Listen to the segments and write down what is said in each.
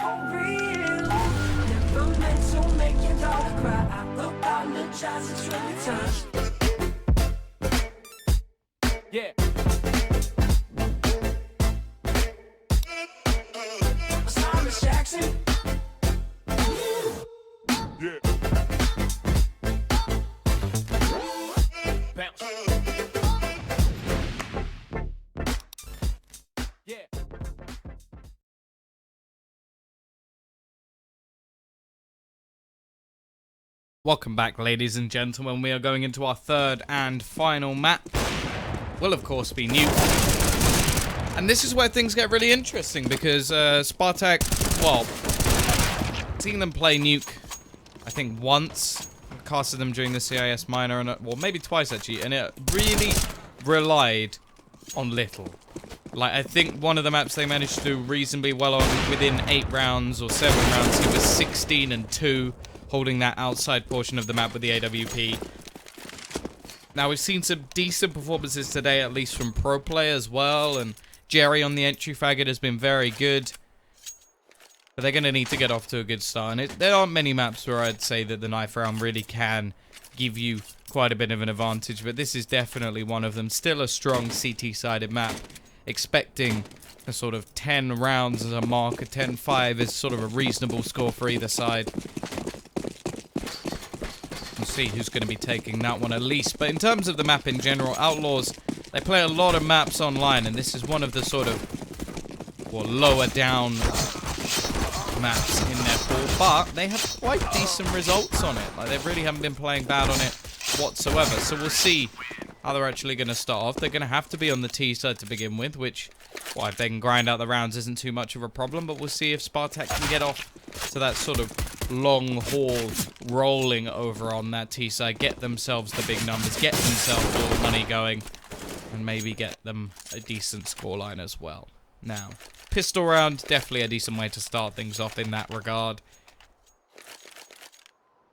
for real. Never meant to make your daughter cry. I apologize, it's really time. Yeah. Thomas Jackson. Yeah. Bounce. Yeah. Welcome back, ladies and gentlemen. We are going into our third and final map. Will, of course, be nuke. And this is where things get really interesting because Spartak, well, seen them play nuke, I think once. I casted them during the CIS minor, and well, maybe twice actually, and it really relied on little. Like, I think one of the maps they managed to do reasonably well on within 8 rounds or 7 rounds. He was 16 and 2, holding that outside portion of the map with the AWP. Now, we've seen some decent performances today, at least from pro play as well, and Jerry on the entry faggot has been very good. But they're going to need to get off to a good start. And there aren't many maps where I'd say that the knife round really can give you quite a bit of an advantage. But this is definitely one of them. Still a strong CT-sided map. Expecting a sort of 10 rounds as a mark. A 10-5 is sort of a reasonable score for either side. We'll see who's going to be taking that one at least. But in terms of the map in general, Outlaws, they play a lot of maps online. And this is one of the sort of, well, lower down maps in their pool, but they have quite decent results on it. Like, they really haven't been playing bad on it whatsoever. So we'll see how they're actually going to start off. They're going to have to be on the T side to begin with, which, well, if they can grind out the rounds, isn't too much of a problem. But we'll see if Spartak can get off to that sort of long haul rolling over on that T side, get themselves the big numbers, get themselves all the money going, and maybe get them a decent scoreline as well. Now, pistol round, definitely a decent way to start things off in that regard.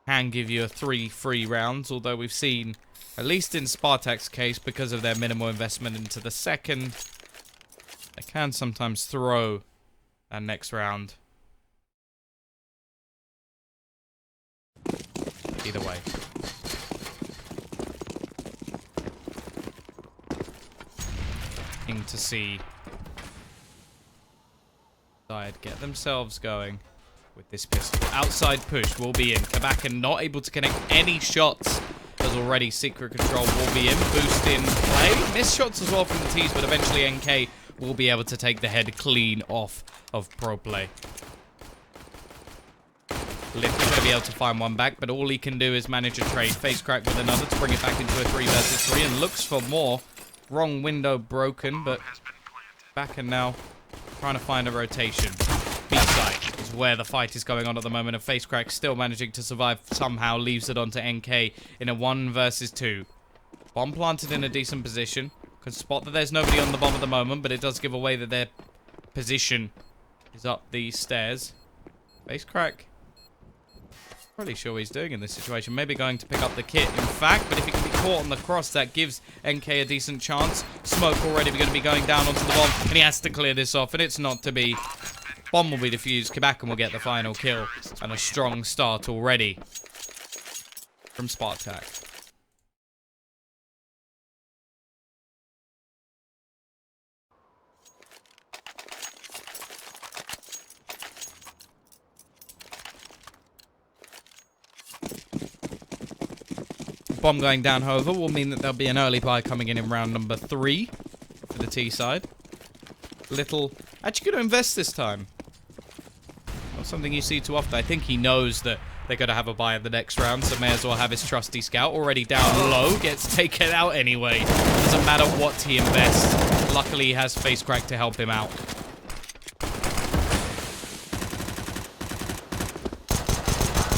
Can give you a 3 free rounds, although we've seen, at least in Spartak's case, because of their minimal investment into the second, they can sometimes throw that next round. Either way. Looking to see get themselves going with this pistol. Outside push will be in. Kabakan not able to connect any shots as already Secret Control will be in. Boost in play. Missed shots as well from the T's, but eventually NK will be able to take the head clean off of pro play. Lift's going to be able to find one back, but all he can do is manage a trade. Face crack with another to bring it back into a 3 versus 3 and looks for more. Wrong window broken, but back and now trying to find a rotation. B-side is where the fight is going on at the moment, and Facecrack still managing to survive somehow, leaves it onto NK in a 1 versus 2. Bomb planted in a decent position. Can spot that there's nobody on the bomb at the moment, but it does give away that their position is up these stairs. Facecrack, really sure what he's doing in this situation. Maybe going to pick up the kit, in fact, but if he can be caught on the cross, that gives NK a decent chance. Smoke already going to be going down onto the bomb, and he has to clear this off, and it's not to be. Bomb will be defused. Kabakan will get the final kill, and a strong start already from Spartak. Bomb going down, however, will mean that there'll be an early buy coming in round number 3 for the T side. Little, actually going to invest this time. Not something you see too often. I think he knows that they're going to have a buy in the next round, so may as well have his trusty scout already down low. Gets taken out anyway. Doesn't matter what he invests. Luckily, he has Facecrack to help him out.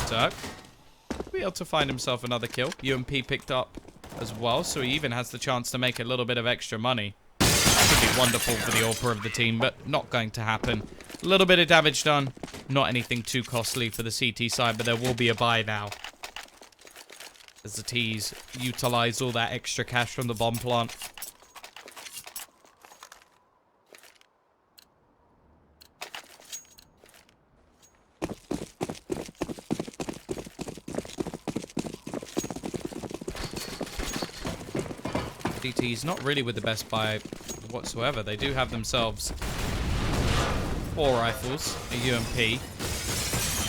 Turk be able to find himself another kill. UMP picked up as well, so he even has the chance to make a little bit of extra money. That could be wonderful for the AWPer of the team, but not going to happen. A little bit of damage done. Not anything too costly for the CT side, but there will be a buy now. As the T's utilize all that extra cash from the bomb plant. CT's not really with the best buy whatsoever. They do have themselves 4 rifles, a UMP.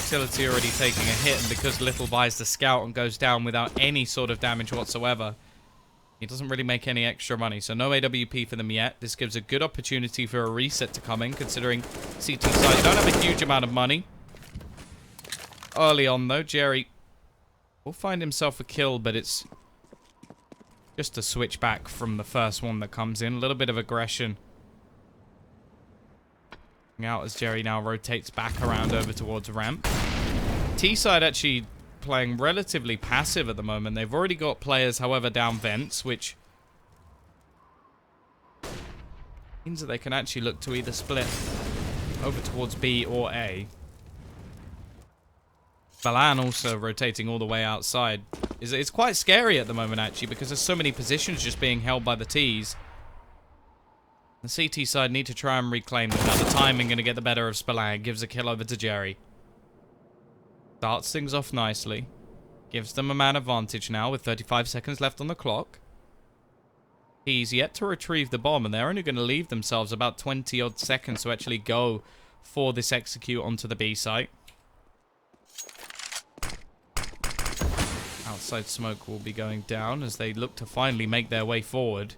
Utility already taking a hit, and because Little buys the scout and goes down without any sort of damage whatsoever, he doesn't really make any extra money. So no AWP for them yet. This gives a good opportunity for a reset to come in, considering CT side don't have a huge amount of money. Early on though, Jerry will find himself a kill, but it's just a switch back from the first one that comes in. A little bit of aggression out as Jerry now rotates back around over towards ramp. T-side actually playing relatively passive at the moment. They've already got players, however, down vents, which means that they can actually look to either split over towards B or A. Balan also rotating all the way outside. It's quite scary at the moment, actually, because there's so many positions just being held by the Ts. The CT side need to try and reclaim them. Now the timing going to get the better of Spallang. Gives a kill over to Jerry. Starts things off nicely. Gives them a man advantage now with 35 seconds left on the clock. He's yet to retrieve the bomb, and they're only going to leave themselves about 20 odd seconds to actually go for this execute onto the B site. Outside smoke will be going down as they look to finally make their way forward.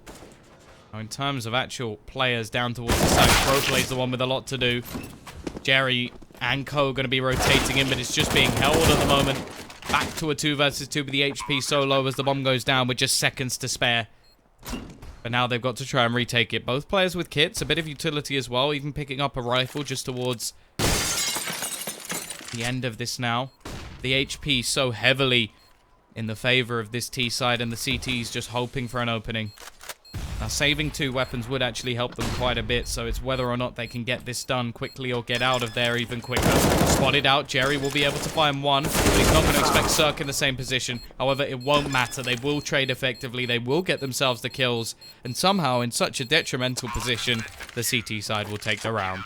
Now in terms of actual players down towards the side, Crowplay's the one with a lot to do. Jerry and Co going to be rotating in, but it's just being held at the moment. Back to a 2 versus 2, but the HP so low as the bomb goes down with just seconds to spare. But now they've got to try and retake it. Both players with kits, a bit of utility as well, even picking up a rifle just towards the end of this now. The HP so heavily in the favor of this T side, and the CT's just hoping for an opening. Now, saving 2 weapons would actually help them quite a bit, so it's whether or not they can get this done quickly or get out of there even quicker. Spotted out, Jerry will be able to find one, but he's not going to expect Cirque in the same position. However, it won't matter. They will trade effectively. They will get themselves the kills, and somehow, in such a detrimental position, the CT side will take the round.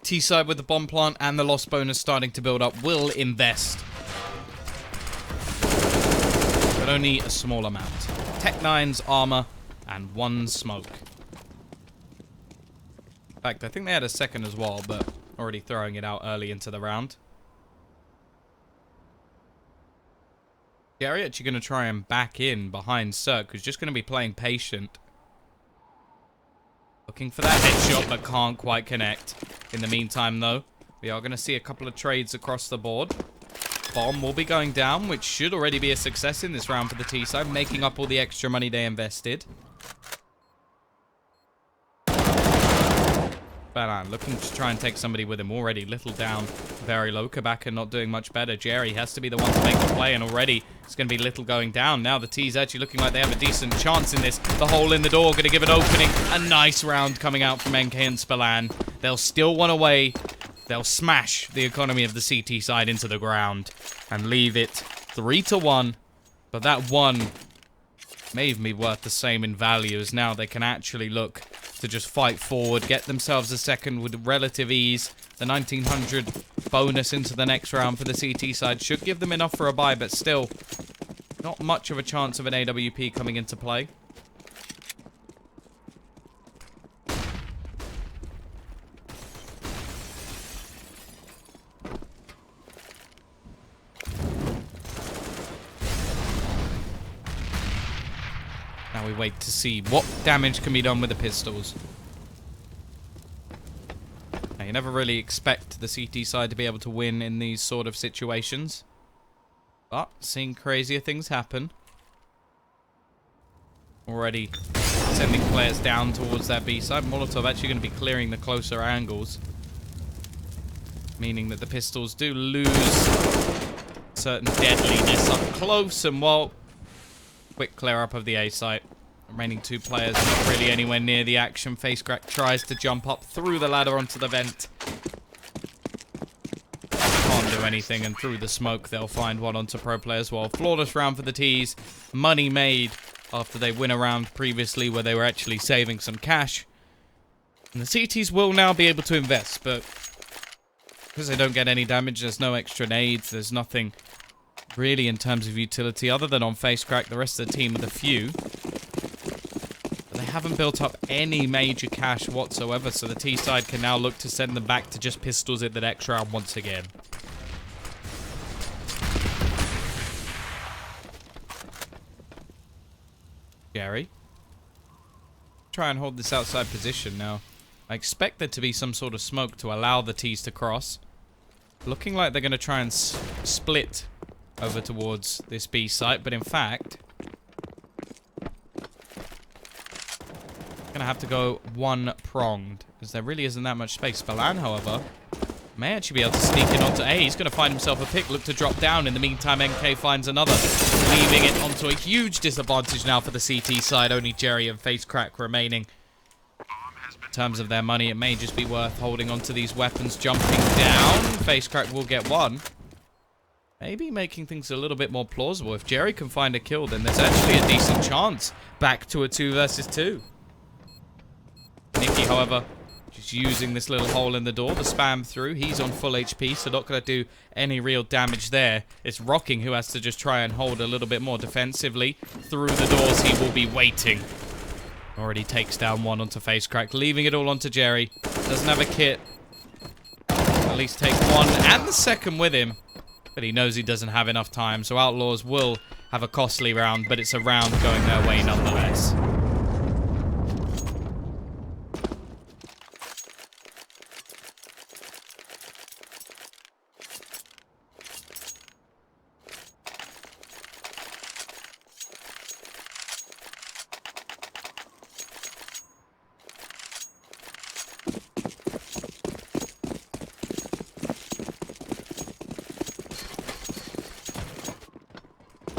T-side with the bomb plant and the loss bonus starting to build up will invest. But only a small amount. Tech 9's armor and 1 smoke. In fact, I think they had a second as well, but already throwing it out early into the round. Gary actually going to try and back in behind Cirque, who's just going to be playing patient. Looking for that headshot, but can't quite connect. In the meantime, though, we are going to see a couple of trades across the board. Bomb will be going down, which should already be a success in this round for the T-side, making up all the extra money they invested. Balan looking to try and take somebody with him already. Little down, very low. Kabaka not doing much better. Jerry has to be the one to make the play, and already it's going to be Little going down. Now the T's actually looking like they have a decent chance in this. The hole in the door going to give an opening. A nice round coming out from NK and Spallan. They'll steal one away. They'll smash the economy of the CT side into the ground and leave it 3-1. But that one may even be worth the same in value, as now they can actually look to just fight forward, get themselves a second with relative ease. The 1900 bonus into the next round for the CT side should give them enough for a buy, but still not much of a chance of an AWP coming into play. Now we wait to see what damage can be done with the pistols. Now, you never really expect the CT side to be able to win in these sort of situations. But seeing crazier things happen. Already sending players down towards that B side. Molotov actually going to be clearing the closer angles. Meaning that the pistols do lose certain deadliness up close, and well, quick clear up of the A site. Remaining 2 players not really anywhere near the action. Facecrack tries to jump up through the ladder onto the vent. can't do anything, and through the smoke, they'll find one onto pro play as well. Flawless round for the T's. Money made after they win a round previously where they were actually saving some cash. And the CTs will now be able to invest, but because they don't get any damage, there's no extra nades, there's nothing really in terms of utility other than on face crack. The rest of the team with a few. But they haven't built up any major cash whatsoever, so the T side can now look to send them back to just pistols in the next round once again. Gary. Try and hold this outside position now. I expect there to be some sort of smoke to allow the T's to cross. Looking like they're going to try and split over towards this B site, but in fact, going to have to go one-pronged, as there really isn't that much space. Balan, however, may actually be able to sneak in onto A. He's going to find himself a pick, look to drop down. In the meantime, NK finds another, leaving it onto a huge disadvantage now for the CT side. Only Jerry and Face Crack remaining. In terms of their money, it may just be worth holding onto these weapons. Jumping down, Face Crack will get one. Maybe making things a little bit more plausible. If Jerry can find a kill, then there's actually a decent chance back to a 2 versus 2. Nicky, however, just using this little hole in the door, the spam through. He's on full HP, so not going to do any real damage there. It's Rocking who has to just try and hold a little bit more defensively. Through the doors, he will be waiting. Already takes down one onto Face Crack, leaving it all onto Jerry. Doesn't have a kit. At least take one and the second with him. But he knows he doesn't have enough time, so Outlaws will have a costly round, but it's a round going their way nonetheless.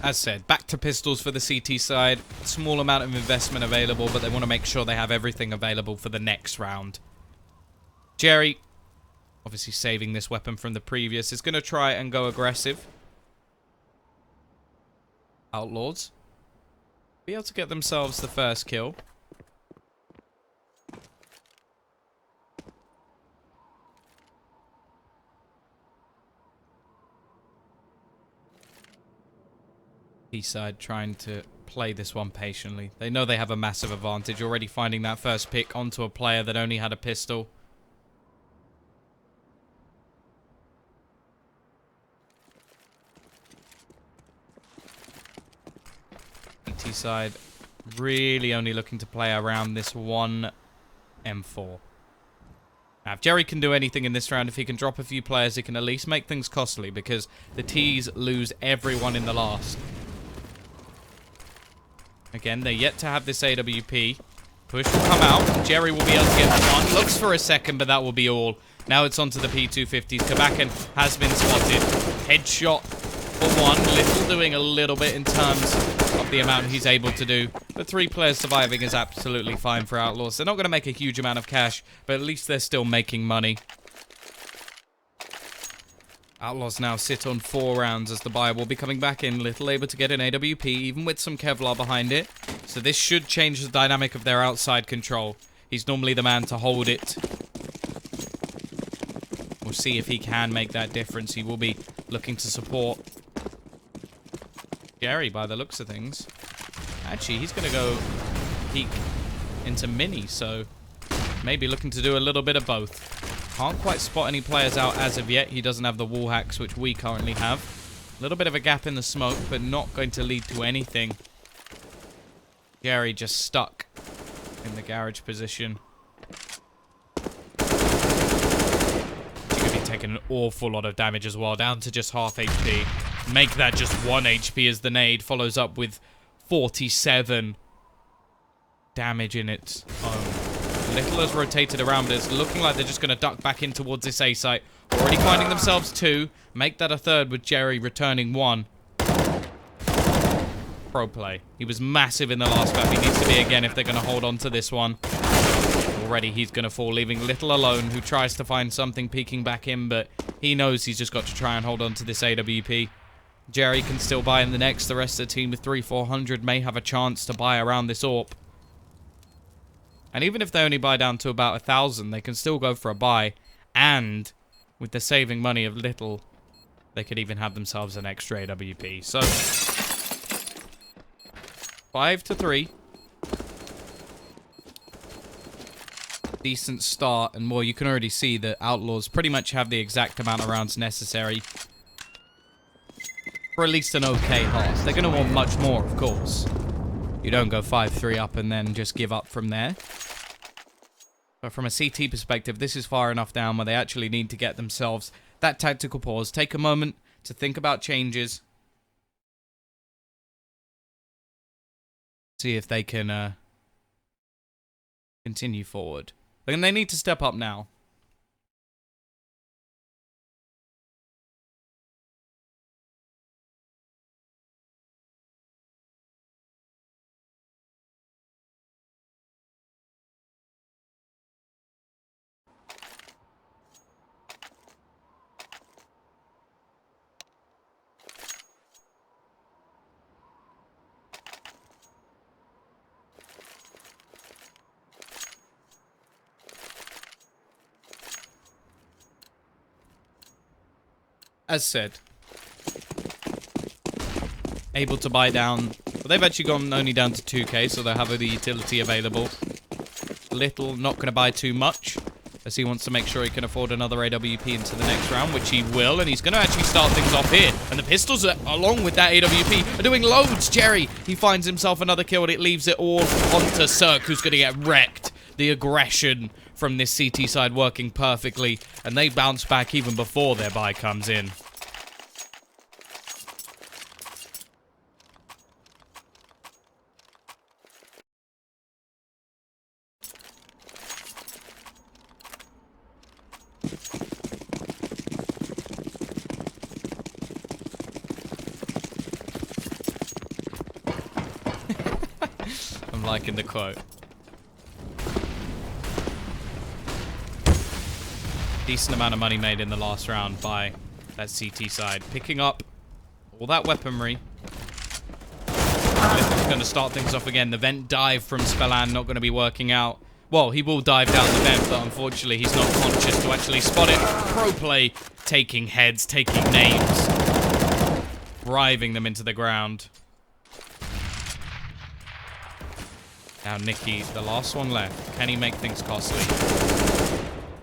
As said, back to pistols for the CT side. Small amount of investment available, but they want to make sure they have everything available for the next round. Jerry, obviously saving this weapon from the previous, is going to try and go aggressive. Outlaws be able to get themselves the first kill. T-side trying to play this one patiently. They know they have a massive advantage, already finding that first pick onto a player that only had a pistol. T-side really only looking to play around this one M4. Now, if Jerry can do anything in this round, if he can drop a few players, he can at least make things costly, because the T's lose everyone in the last. Again, they're yet to have this AWP. Push will come out. Jerry will be able to get one. Looks for a second, but that will be all. Now it's onto the P250s. Kabakan has been spotted. Headshot for one. Little doing a little bit in terms of the amount he's able to do. But 3 players surviving is absolutely fine for Outlaws. They're not going to make a huge amount of cash, but at least they're still making money. Outlaws now sit on 4 rounds as the buyer will be coming back in. Little able to get an AWP, even with some Kevlar behind it. So this should change the dynamic of their outside control. He's normally the man to hold it. We'll see if he can make that difference. He will be looking to support Jerry by the looks of things. Actually, he's going to go peek into Mini, so maybe looking to do a little bit of both. Can't quite spot any players out as of yet. He doesn't have the wall hacks, which we currently have. A little bit of a gap in the smoke, but not going to lead to anything. Jerry just stuck in the garage position. He's going to be taking an awful lot of damage as well, down to just half HP. Make that just 1 HP as the nade follows up with 47 damage in its own. Little has rotated around, but it's looking like they're just going to duck back in towards this A site. Already finding themselves 2. Make that a 3rd with Jerry returning 1. Pro play. He was massive in the last map. He needs to be again if they're going to hold on to this one. already he's going to fall, leaving Little alone, who tries to find something peeking back in, but he knows he's just got to try and hold on to this AWP. Jerry can still buy in the next. The rest of the team with 300-400 may have a chance to buy around this AWP. And even if they only buy down to about 1,000, they can still go for a buy. And with the saving money of Little, they could even have themselves an extra AWP. So 5-3. Decent start, and more, you can already see that Outlaws pretty much have the exact amount of rounds necessary for at least an okay half. They're going to want much more, of course. You don't go 5-3 up and then just give up from there. But from a CT perspective, this is far enough down where they actually need to get themselves that tactical pause. Take a moment to think about changes. See if they can continue forward. And they need to step up now. As said, able to buy down. Well, they've actually gone only down to 2k, so they'll have the utility available. Little not going to buy too much, as he wants to make sure he can afford another AWP into the next round, which he will, and he's going to actually start things off here. And the pistols, along with that AWP, are doing loads. Jerry, he finds himself another kill, and it leaves it all onto Cirque, who's going to get wrecked. The aggression from this CT side working perfectly, and they bounce back even before their buy comes in. I'm liking the quote. Decent amount of money made in the last round by that CT side. Picking up all that weaponry. Little's going to start things off again. The vent dive from Spellan not going to be working out. Well, he will dive down the vent, but unfortunately he's not conscious to actually spot it. Pro play, taking heads, taking names. Driving them into the ground. Now Nicky, the last one left. Can he make things costly?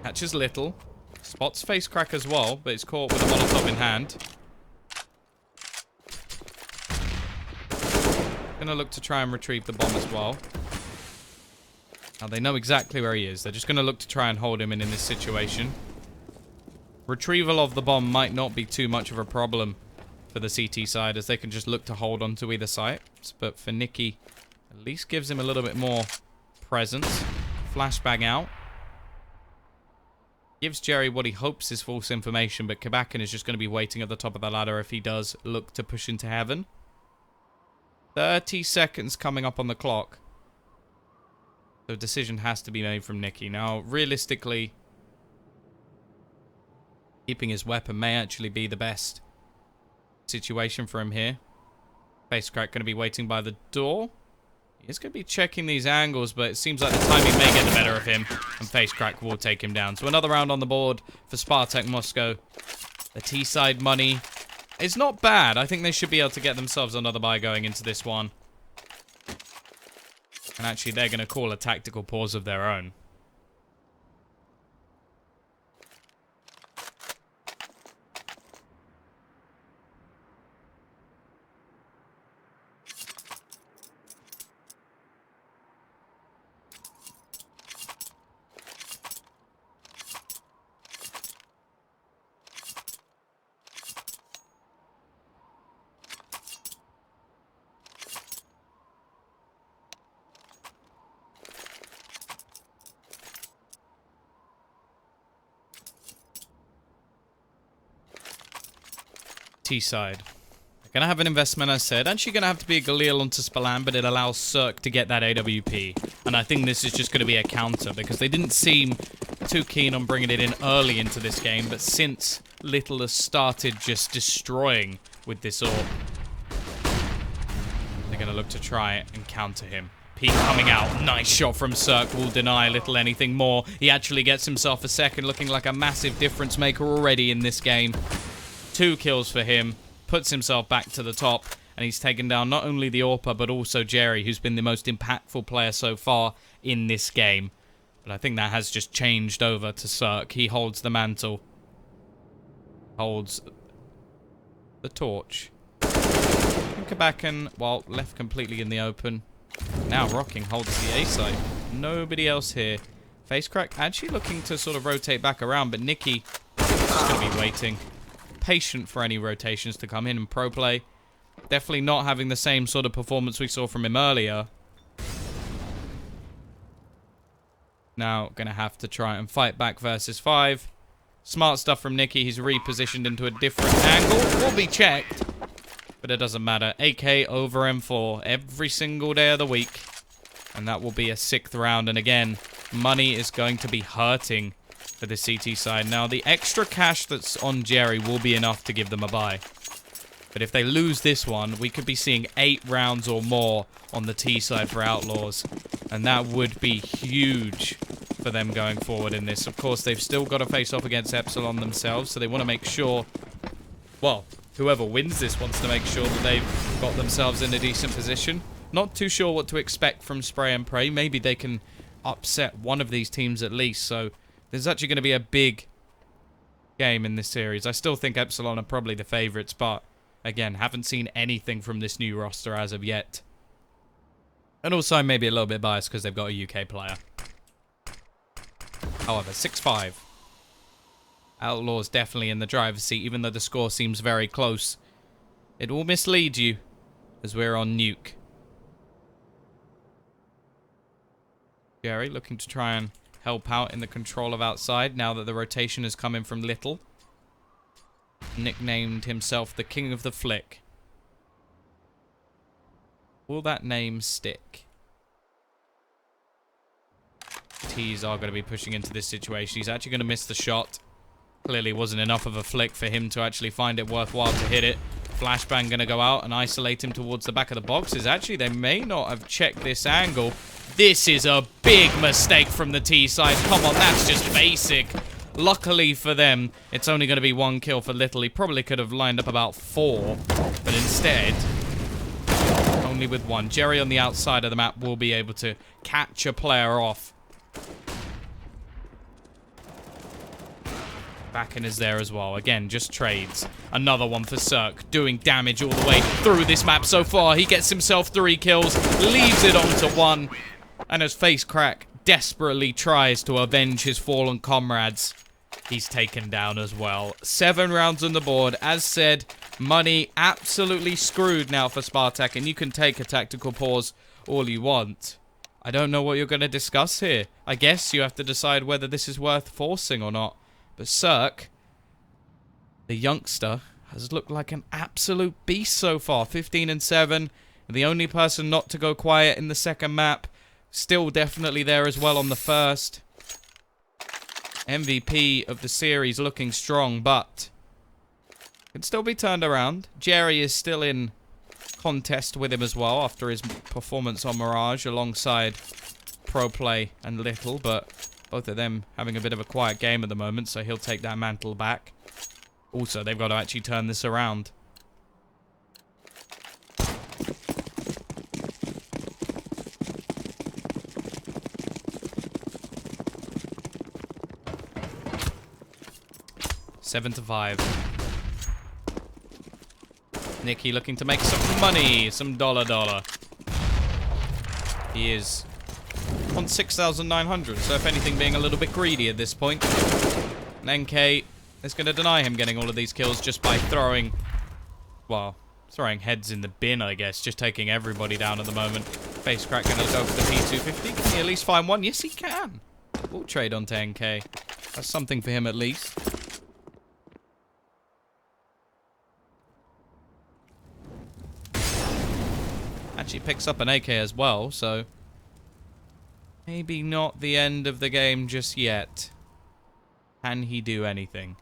Catches Little. Spots face crack as well, but it's caught with a Molotov in hand. Gonna look to try and retrieve the bomb as well. Now they know exactly where he is. They're just gonna look to try and hold him in this situation. Retrieval of the bomb might not be too much of a problem for the CT side, as they can just look to hold on to either side. But for Nicky, at least gives him a little bit more presence. Flashbang out. Gives Jerry what he hopes is false information, but Kabakin is just going to be waiting at the top of the ladder if he does look to push into heaven. 30 seconds coming up on the clock. So a decision has to be made from Nicky. Now, realistically, keeping his weapon may actually be the best situation for him here. Face crack going to be waiting by the door. He's going to be checking these angles, but it seems like the timing may get the better of him, and face crack will take him down. So another round on the board for Spartak Moscow. The T-side money is not bad. I think they should be able to get themselves another buy going into this one. And actually, they're going to call a tactical pause of their own. T-side. They're Gonna have an investment, I said. Actually gonna have to be a Galil onto Spallan, but it allows Cirque to get that AWP. And I think this is just gonna be a counter, because they didn't seem too keen on bringing it in early into this game, but since Little has started just destroying with this AWP, they're gonna look to try it and counter him. Pete coming out. Nice shot from Cirque. Will deny Little anything more. He actually gets himself a second, looking like a massive difference maker already in this game. 2 kills for him. Puts himself back to the top, and he's taken down not only the AWPer, but also Jerry, who's been the most impactful player so far in this game. But I think that has just changed over to Cirque. He holds the mantle. Holds the torch. Kabakan, well, left completely in the open. Now Rocking holds the A site. Nobody else here. Facecrack actually looking to sort of rotate back around, but Nikki is going to be waiting. Patient for any rotations to come in and pro play. Definitely not having the same sort of performance we saw from him earlier. Now going to have to try and fight back versus 5. Smart stuff from Nikki. He's repositioned into a different angle. Will be checked. But it doesn't matter. AK over M4 every single day of the week. And that will be a 6th round. And again, money is going to be hurting for the CT side. Now, the extra cash that's on Jerry will be enough to give them a bye. But if they lose this one, we could be seeing 8 rounds or more on the T side for Outlaws. And that would be huge for them going forward in this. Of course, they've still got to face off against Epsilon themselves, so they want to make sure... Well, whoever wins this wants to make sure that they've got themselves in a decent position. Not too sure what to expect from Spray and Pray. Maybe they can upset one of these teams at least, so... There's actually going to be a big game in this series. I still think Epsilon are probably the favourites, but again, haven't seen anything from this new roster as of yet. And also, I'm maybe a little bit biased because they've got a UK player. However, 6-5. Outlaws definitely in the driver's seat, even though the score seems very close. It will mislead you as we're on nuke. Jerry looking to try and help out in the control of outside now that the rotation has come in from Little. Nicknamed himself the King of the Flick. Will that name stick? T's are going to be pushing into this situation. He's actually going to miss the shot. Clearly wasn't enough of a flick for him to actually find it worthwhile to hit it. Flashbang going to go out and isolate him towards the back of the boxes. Actually, they may not have checked this angle. This is a big mistake from the T side. Come on, that's just basic. Luckily for them, it's only going to be 1 kill for Little. He probably could have lined up about 4, but instead, only with 1. Jerry on the outside of the map will be able to catch a player off. Backen is there as well. Again, just trades. Another one for Cirque, doing damage all the way through this map so far. He gets himself 3 kills, leaves it on to 1. And as Facecrack desperately tries to avenge his fallen comrades, he's taken down as well. 7 rounds on the board. As said, money absolutely screwed now for Spartak, and you can take a tactical pause all you want. I don't know what you're going to discuss here. I guess you have to decide whether this is worth forcing or not. But Cirque, the youngster, has looked like an absolute beast so far. 15-7. The only person not to go quiet in the second map. Still definitely there as well on the first. MVP of the series looking strong, but can still be turned around. Jerry is still in contest with him as well after his performance on Mirage alongside Pro Play and Little, but both of them having a bit of a quiet game at the moment, so he'll take that mantle back. Also, they've got to actually turn this around. Seven to 5. Nicky looking to make some money, some dollar. He is on 6,900, so if anything being a little bit greedy at this point. And NK is going to deny him getting all of these kills just by throwing, well, throwing heads in the bin, I guess. Just taking everybody down at the moment. Facecrack going to go for the P250. Can he at least find one? Yes, he can. We'll trade on to NK. That's something for him at least. Actually picks up an AK as well, so maybe not the end of the game just yet. Can he do anything?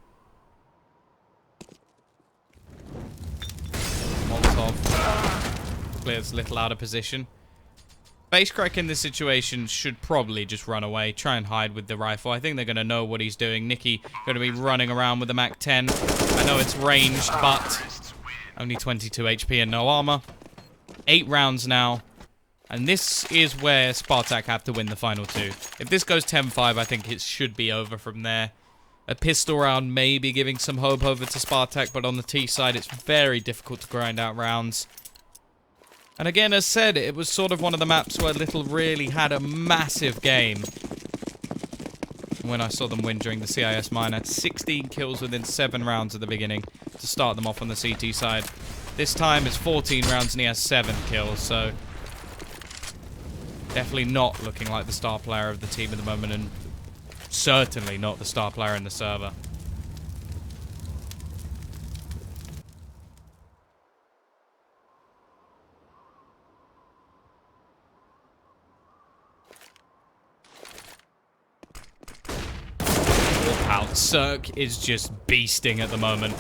Molotov clears little out of position. Facecrack in this situation should probably just run away, try and hide with the rifle. I think they're going to know what he's doing. Nicky going to be running around with the MAC-10. I know it's ranged, but only 22 HP and no armor. 8 rounds now. And this is where Spartak have to win the final 2. If this goes 10-5, I think it should be over from there. A pistol round may be giving some hope over to Spartak, but on the T side, it's very difficult to grind out rounds. And again, as said, it was sort of one of the maps where Little really had a massive game. When I saw them win during the CIS minor, 16 kills within 7 rounds at the beginning to start them off on the CT side. This time it's 14 rounds and he has 7 kills, so definitely not looking like the star player of the team at the moment, and certainly not the star player in the server. Cirque is just beasting at the moment.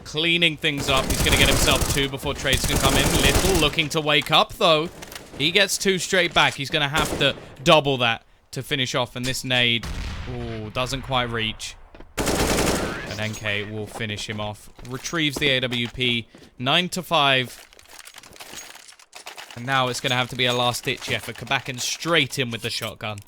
Cleaning things up. He's going to get himself 2 before trades can come in. Little looking to wake up, though. He gets 2 straight back. He's going to have to double that to finish off. And this nade, ooh, doesn't quite reach. And NK will finish him off. Retrieves the AWP. 9-5. And now it's going to have to be a last-ditch effort. Kabakin straight in with the shotgun.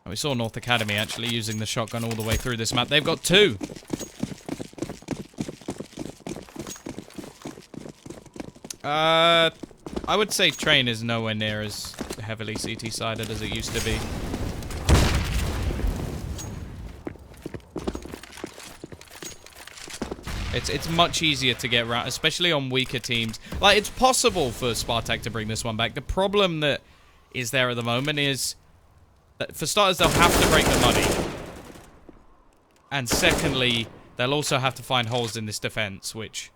We saw North Academy actually using the shotgun all the way through this map. They've got 2. I would say Train is nowhere near as heavily CT-sided as it used to be. It's much easier to get around, especially on weaker teams. Like, it's possible for Spartak to bring this one back. The problem that is there at the moment is, for starters, they'll have to break the money. And secondly, they'll also have to find holes in this defense, which...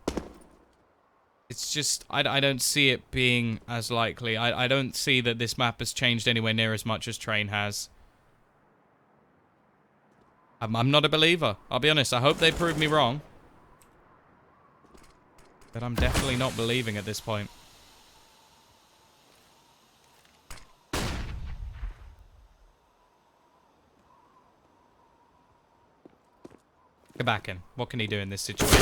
It's just... I don't see it being as likely. I don't see that this map has changed anywhere near as much as Train has. I'm not a believer. I'll be honest. I hope they prove me wrong. But I'm definitely not believing at this point. Kabakin, what can he do in this situation?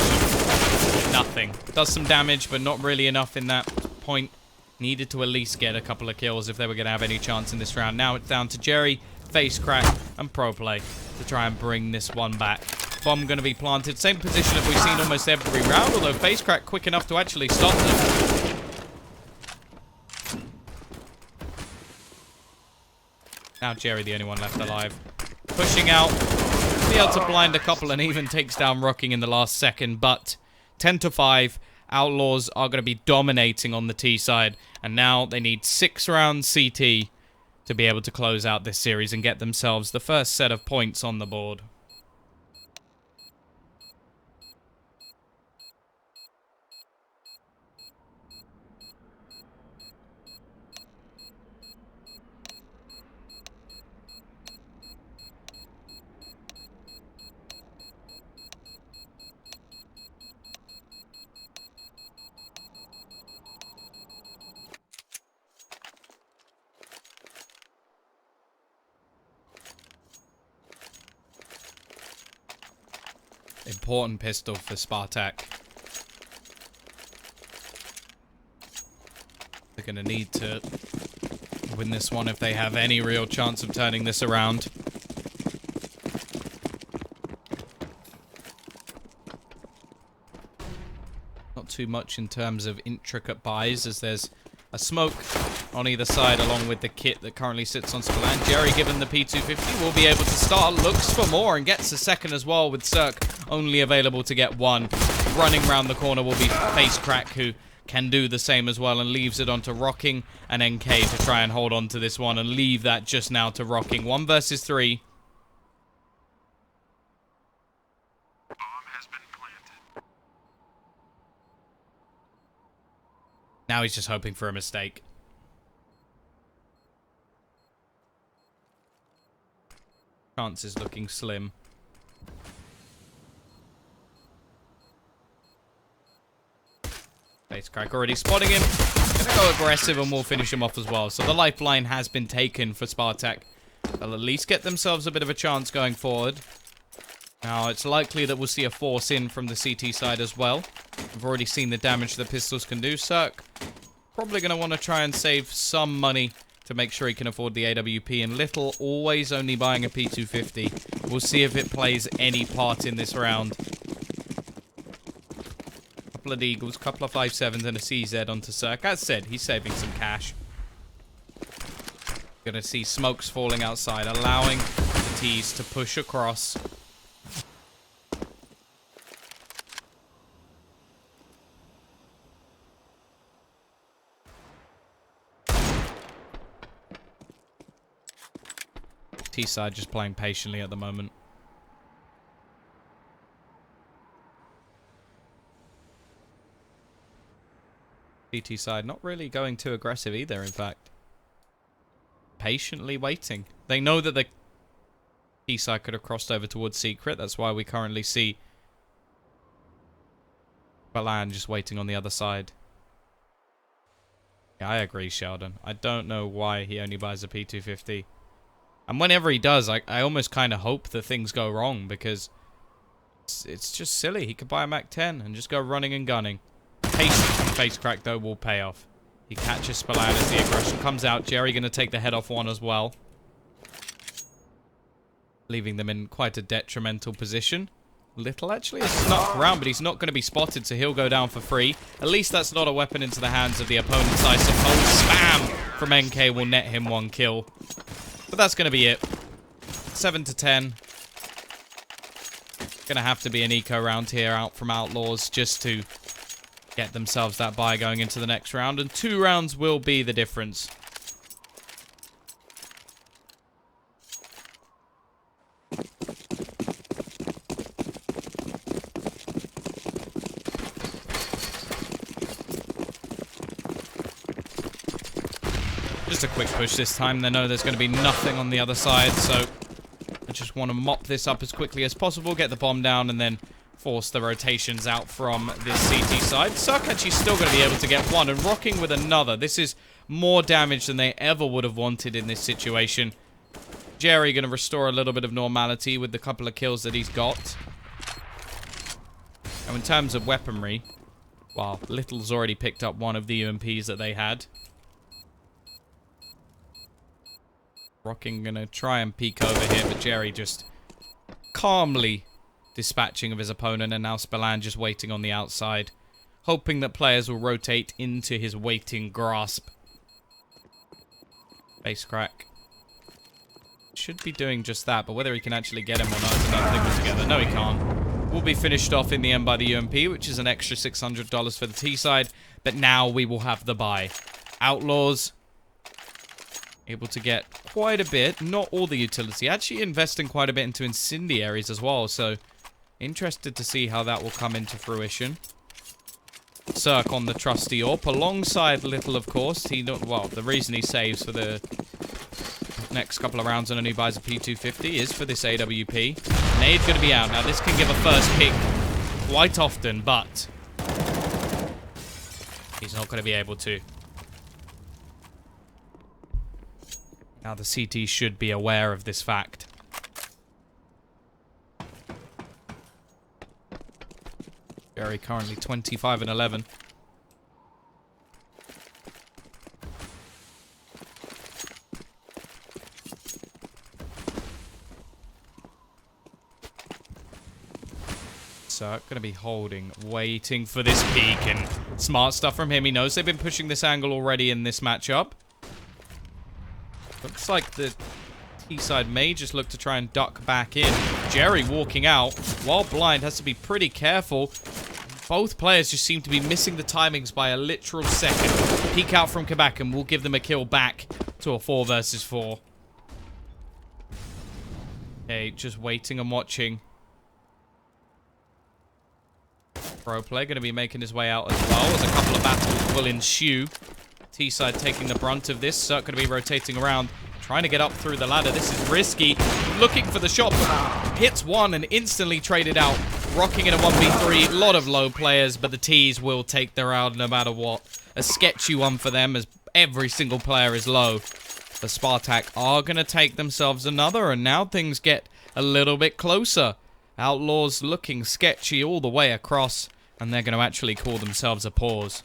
Nothing. Does some damage, but not really enough in that point. Needed to at least get a couple of kills if they were going to have any chance in this round. Now it's down to Jerry, Facecrack, and Proplay to try and bring this one back. Bomb going to be planted. Same position that we've seen almost every round, although Facecrack quick enough to actually stop them. Now Jerry the only one left alive. Pushing out. Be able to blind a couple and even takes down Rocking in the last second, but 10-5, Outlaws are going to be dominating on the T side, and now they need 6 rounds CT to be able to close out this series and get themselves the first set of points on the board. Important pistol for Spartak. They're going to need to win this one if they have any real chance of turning this around. Not too much in terms of intricate buys, as there's a smoke on either side along with the kit that currently sits on Starladder. Jerry, given the P250, will be able to start, looks for more and gets a second as well, with Cirque only available to get 1. Running round the corner will be Facecrack, who can do the same as well, and leaves it onto Rocking and NK to try and hold on to this one and leave that just now to Rocking. 1 versus 3. Bomb has been Now he's just hoping for a mistake. Chances looking slim. Facecrack already spotting him. Gonna go aggressive and we'll finish him off as well. So the lifeline has been taken for Spartak. They'll at least get themselves a bit of a chance going forward. Now, it's likely that we'll see a force in from the CT side as well. We've already seen the damage the pistols can do. Cirque probably going to want to try and save some money to make sure he can afford the AWP. And Little always only buying a P250. We'll see if it plays any part in this round. Couple of Eagles, couple of 5.7s and a CZ onto Cirque. As said, he's saving some cash. Gonna see smokes falling outside, allowing the T's to push across. T side just playing patiently at the moment. CT side not really going too aggressive either, in fact. Patiently waiting. They know that the T side could have crossed over towards Secret. That's why we currently see Balan just waiting on the other side. Yeah, I agree, Sheldon. I don't know why he only buys a P250. And whenever he does, I almost kind of hope that things go wrong, because it's just silly. He could buy a Mac-10 and just go running and gunning. Patience from Facecrack, though, will pay off. He catches Spallan as the aggression comes out. Jerry going to take the head off one as well, leaving them in quite a detrimental position. Little actually has snuck around, but he's not going to be spotted, so he'll go down for free. At least that's not a weapon into the hands of the opponents, I suppose. Spam from NK will net him one kill. But that's going to be it. 7 to 10. Going to have to be an eco round here out from Outlaws just to get themselves that bye going into the next round. And 2 rounds will be the difference. Just a quick push this time. They know there's going to be nothing on the other side, so I just want to mop this up as quickly as possible, get the bomb down, and then force the rotations out from this CT side. Cirque actually still going to be able to get one, and rocking with another. This is more damage than they ever would have wanted in this situation. Jerry going to restore a little bit of normality with the couple of kills that he's got. Now, in terms of weaponry, well, Little's already picked up one of the UMPs that they had. Rocking going to try and peek over here, but Jerry just calmly dispatching of his opponent, and now Spallan just waiting on the outside, hoping that players will rotate into his waiting grasp. Facecrack should be doing just that, but whether he can actually get him or not is another thing altogether. No, he can't. Will be finished off in the end by the UMP, which is an extra $600 for the T side, but now we will have the bye. Outlaws able to get quite a bit, not all the utility, actually investing quite a bit into incendiaries as well, so interested to see how that will come into fruition. Cirque on the trusty AWP, alongside Little, of course. Well, the reason he saves for the next couple of rounds and only buys a P250 is for this AWP. Nade's going to be out. Now, this can give a first pick quite often, but he's not going to be able to. Now, the CT should be aware of this fact. Jerry currently 25 and 11. Cirque going to be holding, waiting for this peek, and smart stuff from him. He knows they've been pushing this angle already in this matchup. Looks like the T-side may just look to try and duck back in. Jerry walking out, while blind, has to be pretty careful. Both players just seem to be missing the timings by a literal second. Peek out from Quebec and we'll give them a kill back to a 4 versus 4. Okay, just waiting and watching. Pro player going to be making his way out as well as a couple of battles will ensue. T-side taking the brunt of this. Cirque going to be rotating around, trying to get up through the ladder. This is risky. Looking for the shot, but hits one and instantly traded out. Rocking in a 1v3. A lot of low players, but the T's will take the round no matter what. A sketchy one for them as every single player is low. The Spartak are going to take themselves another, and now things get a little bit closer. Outlaws looking sketchy all the way across, and they're going to actually call themselves a pause.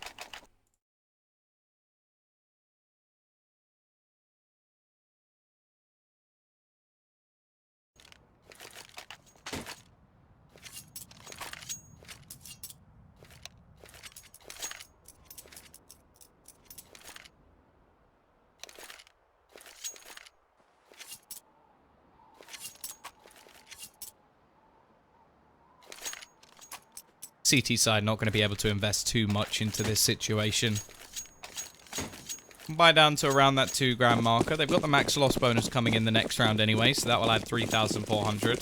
CT side not going to be able to invest too much into this situation. Buy down to around that 2 grand marker. They've got the max loss bonus coming in the next round anyway, so that will add 3,400.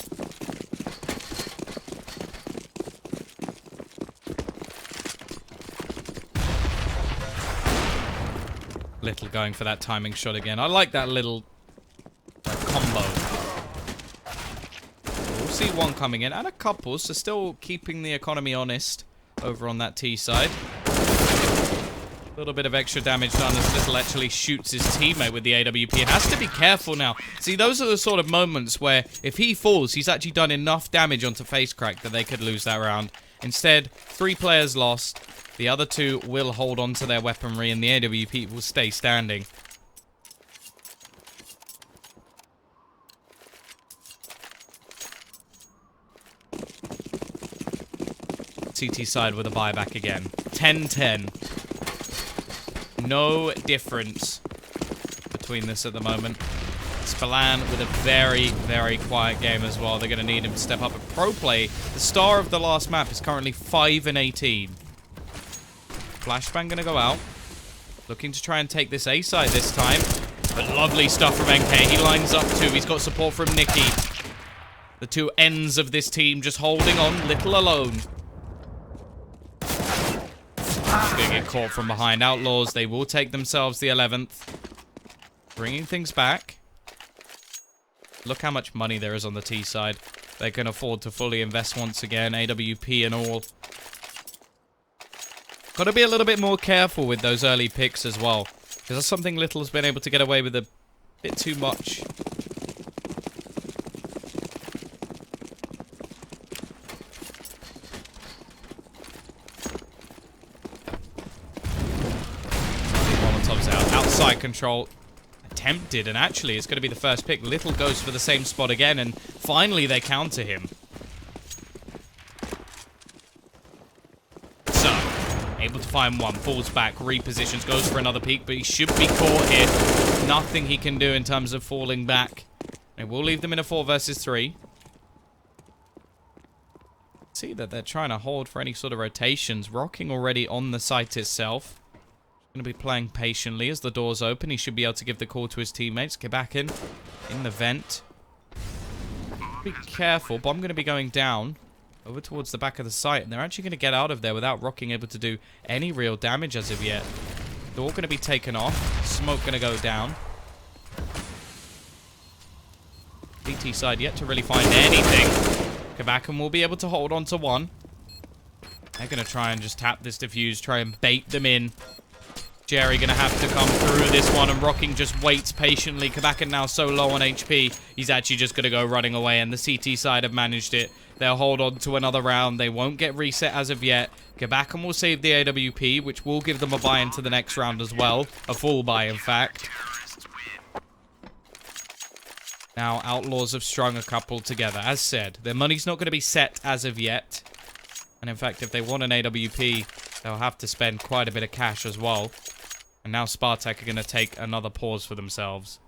Little going for that timing shot again. I like that little combo. We'll see one coming in, and a couple, so still keeping the economy honest over on that T side. A little bit of extra damage done as Little actually shoots his teammate with the AWP. It has to be careful now. See, those are the sort of moments where if he falls, he's actually done enough damage onto Face Crack that they could lose that round. Instead, 3 players lost. The other 2 will hold on to their weaponry, and the AWP will stay standing. CT side with a buyback again. 10-10. No difference between this at the moment. Spallan with a very, very quiet game as well. They're going to need him to step up. And Pro Play, the star of the last map, is currently 5-18. Flashbang going to go out. Looking to try and take this A side this time. But lovely stuff from NK. He lines up too. He's got support from Nikki. The 2 ends of this team just holding on, Little alone. Going to get caught from behind. Outlaws, they will take themselves the 11th. Bringing things back. Look how much money there is on the T side. They can afford to fully invest once again. AWP and all. Got to be a little bit more careful with those early picks as well. Because that's something Little's been able to get away with a bit too much. Outside control attempted, and actually it's going to be the first pick. Little goes for the same spot again, and finally they counter him. So, able to find one, falls back, repositions, goes for another peek, but he should be caught here. Nothing he can do in terms of falling back. They will leave them in a 4 versus 3. See that they're trying to hold for any sort of rotations. Rocking already on the site itself. Going to be playing patiently as the doors open. He should be able to give the call to his teammates. Get back in the vent. Be careful. Bomb going to be going down over towards the back of the site, and they're actually going to get out of there without Rocking able to do any real damage as of yet. Door going to be taken off. Smoke going to go down. DT side yet to really find anything. Kabakam will be able to hold on to one. They're going to try and just tap this defuse, try and bait them in. Jerry going to have to come through this one, and Rocking just waits patiently. Kabakam now so low on HP, he's actually just going to go running away, and the CT side have managed it. They'll hold on to another round. They won't get reset as of yet. Kabakam will save the AWP, which will give them a buy into the next round as well. A full buy, in fact. Now, Outlaws have strung a couple together. As said, their money's not going to be set as of yet. And in fact, if they want an AWP, they'll have to spend quite a bit of cash as well. And now Spartak are going to take another pause for themselves.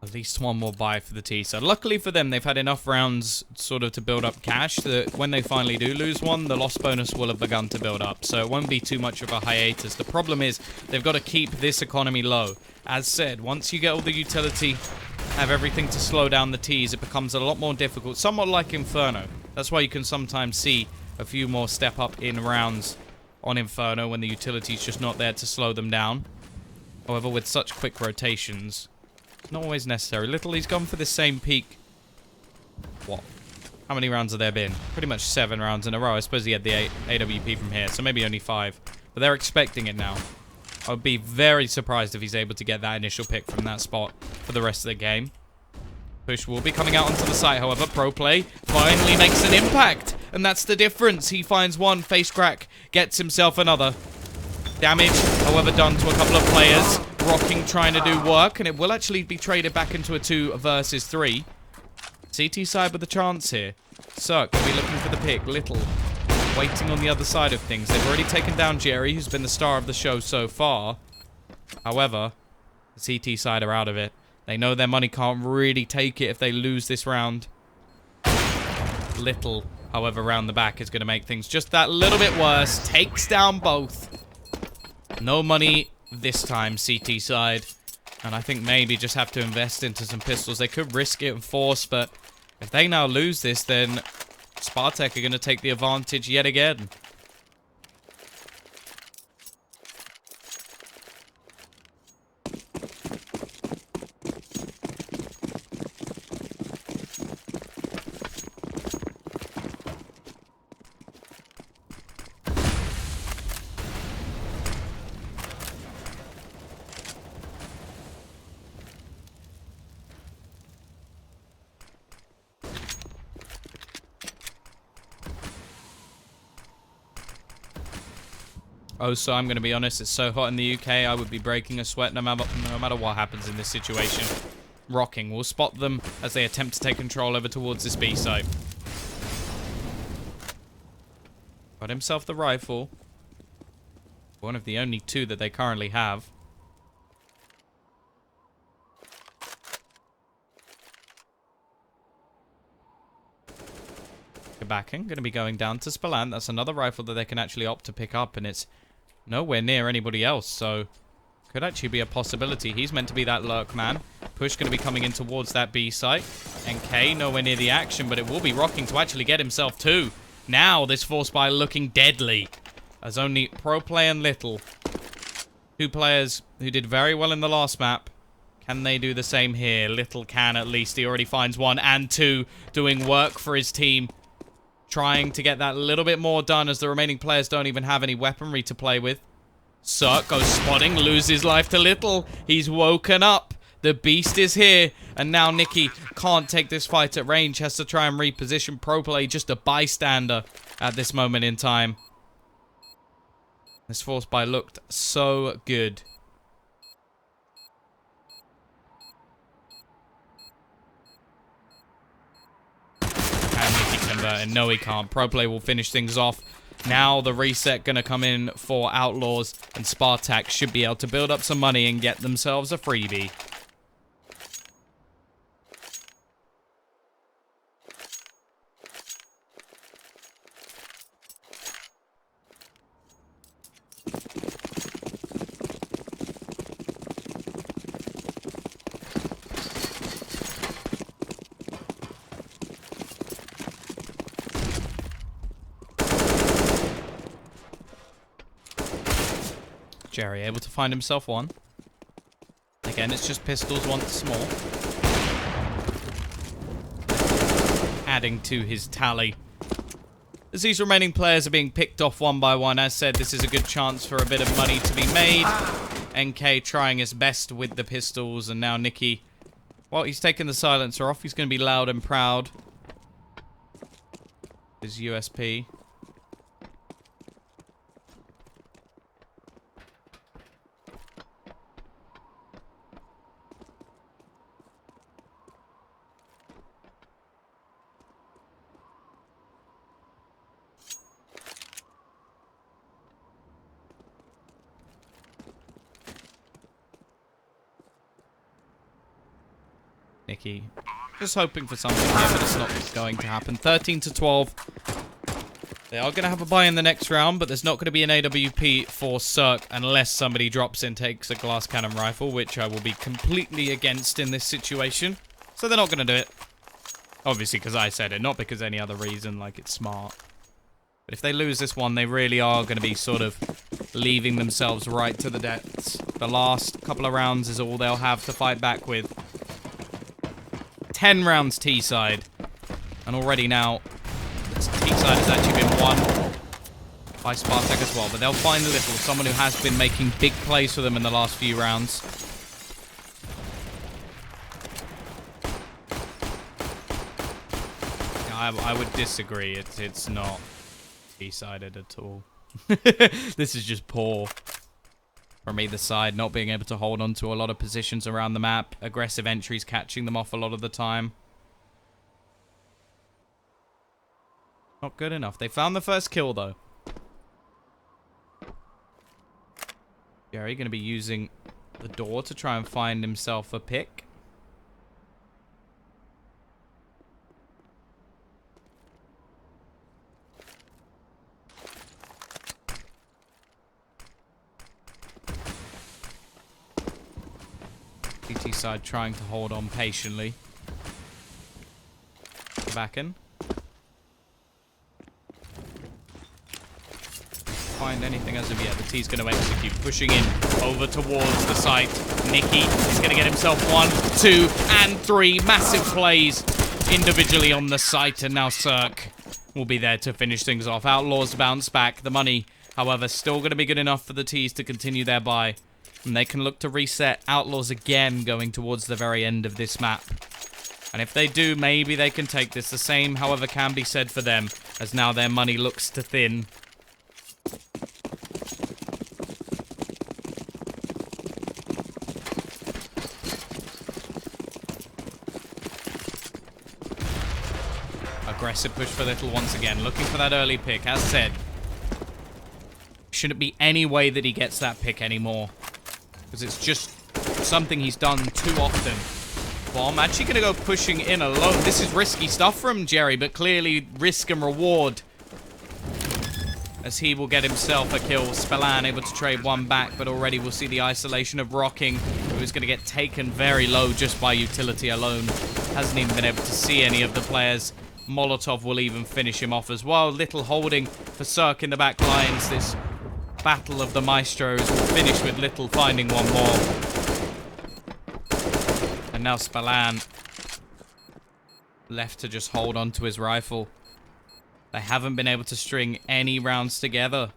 At least one more buy for the T-side. Luckily for them, they've had enough rounds sort of to build up cash that when they finally do lose one, the loss bonus will have begun to build up. So it won't be too much of a hiatus. The problem is they've got to keep this economy low. As said, once you get all the utility, have everything to slow down the T's, it becomes a lot more difficult. Somewhat like Inferno. That's why you can sometimes see a few more step up in rounds on Inferno when the utility's just not there to slow them down. However, with such quick rotations, it's not always necessary. Little, he's gone for the same peak. What? How many rounds have there been? Pretty much 7 rounds in a row. I suppose he had the AWP from here, so maybe only 5. But they're expecting it now. I would be very surprised if he's able to get that initial pick from that spot for the rest of the game. Push will be coming out onto the site, however. Pro Play finally makes an impact. And that's the difference. He finds one face crack, gets himself another. Damage, however, done to a couple of players. Rocking trying to do work, and it will actually be traded back into a 2 versus 3. CT side with a chance here. Cirque will be looking for the pick. Little waiting on the other side of things. They've already taken down Jerry, who's been the star of the show so far. However, the CT side are out of it. They know their money can't really take it if they lose this round. Little, however, round the back is going to make things just that little bit worse. Takes down both. No money this time, CT side. And I think maybe just have to invest into some pistols. They could risk it and force, but if they now lose this, then Spartak are going to take the advantage yet again. Oh, so I'm going to be honest, it's so hot in the UK, I would be breaking a sweat no matter what happens in this situation. Rocking will spot them as they attempt to take control over towards this B site. Got himself the rifle. One of the only 2 that they currently have. Backing, going to be going down to Spalan. That's another rifle that they can actually opt to pick up, and it's nowhere near anybody else, so could actually be a possibility. He's meant to be that lurk man. Push going to be coming in towards that B site. NK nowhere near the action, but it will be Rocking to actually get himself 2. Now this force buy looking deadly, as only Pro Play and Little, 2 players who did very well in the last map. Can they do the same here? Little can at least. He already finds 1 and 2 doing work for his team. Trying to get that little bit more done as the remaining players don't even have any weaponry to play with. Cirque goes spotting, loses life to Little. He's woken up. The beast is here. And now Nicky can't take this fight at range. Has to try and reposition. Pro Play just a bystander at this moment in time. This force buy looked so good. And no, he can't. Pro Play will finish things off. Now the reset going to come in for Outlaws, and Spartak should be able to build up some money and get themselves a freebie. Jerry able to find himself 1. Again, it's just pistols once more. Adding to his tally. As these remaining players are being picked off one by one, as said, this is a good chance for a bit of money to be made. NK trying his best with the pistols, and now Nicky, well, he's taken the silencer off. He's going to be loud and proud. His USP. Nikki. Just hoping for something here, but it's not going to happen. 13-12. They are going to have a bye in the next round, but there's not going to be an AWP for Cirque unless somebody drops in, takes a glass cannon rifle, which I will be completely against in this situation. So they're not going to do it. Obviously, because I said it, not because any other reason, like it's smart. But if they lose this one, they really are going to be sort of leaving themselves right to the depths. The last couple of rounds is all they'll have to fight back with. 10 rounds T-side. And already now, T-side has actually been won by Spartak as well. But they'll find Little, someone who has been making big plays for them in the last few rounds. I would disagree. It's not T-sided at all. This is just poor from either side, not being able to hold on to a lot of positions around the map. Aggressive entries, catching them off a lot of the time. Not good enough. They found the first kill, though. Jerry going to be using the door to try and find himself a pick. CT side trying to hold on patiently. Back in. Find anything as of yet. The T's going to execute. Pushing in over towards the site. Nicky is going to get himself 1, 2, and 3. Massive plays individually on the site. And now Cirque will be there to finish things off. Outlaws bounce back. The money, however, still going to be good enough for the T's to continue their bye. And they can look to reset Outlaws again going towards the very end of this map. And if they do, maybe they can take this. The same, however, can be said for them, as now their money looks to thin. Aggressive push for Little once again, looking for that early pick. As said, shouldn't be any way that he gets that pick anymore. Because it's just something he's done too often. Well, I'm actually going to go pushing in alone. This is risky stuff from Jerry, but clearly risk and reward. As he will get himself a kill. Spellan able to trade one back, but already we'll see the isolation of Rocking, who is going to get taken very low just by utility alone. Hasn't even been able to see any of the players. Molotov will even finish him off as well. Little holding for Cirque in the back lines. This battle of the Maestros will finish with Little finding one more. And now Spellan left to just hold on to his rifle. They haven't been able to string any rounds together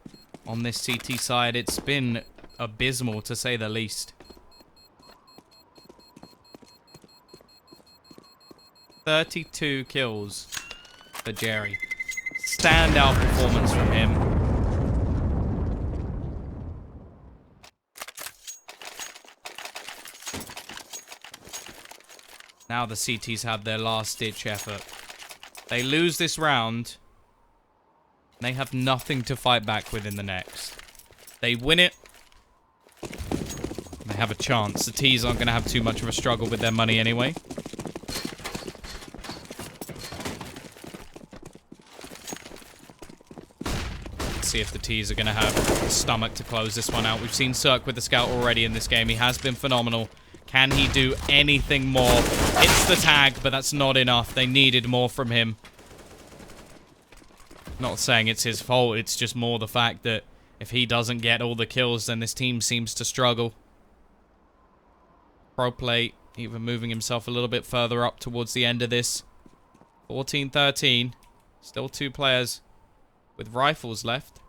on this CT side. It's been abysmal, to say the least. 32 kills for Jerry. Standout performance from him. Now the CTs have their last-ditch effort. They lose this round. They have nothing to fight back with in the next. They win it. They have a chance. The T's aren't going to have too much of a struggle with their money anyway. Let's see if the T's are going to have the stomach to close this one out. We've seen Cirque with the scout already in this game. He has been phenomenal. Can he do anything more? It's the tag, but that's not enough. They needed more from him. Not saying it's his fault, it's just more the fact that if he doesn't get all the kills, then this team seems to struggle. Pro play, even moving himself a little bit further up towards the end of this. 14-13. Still 2 players with rifles left.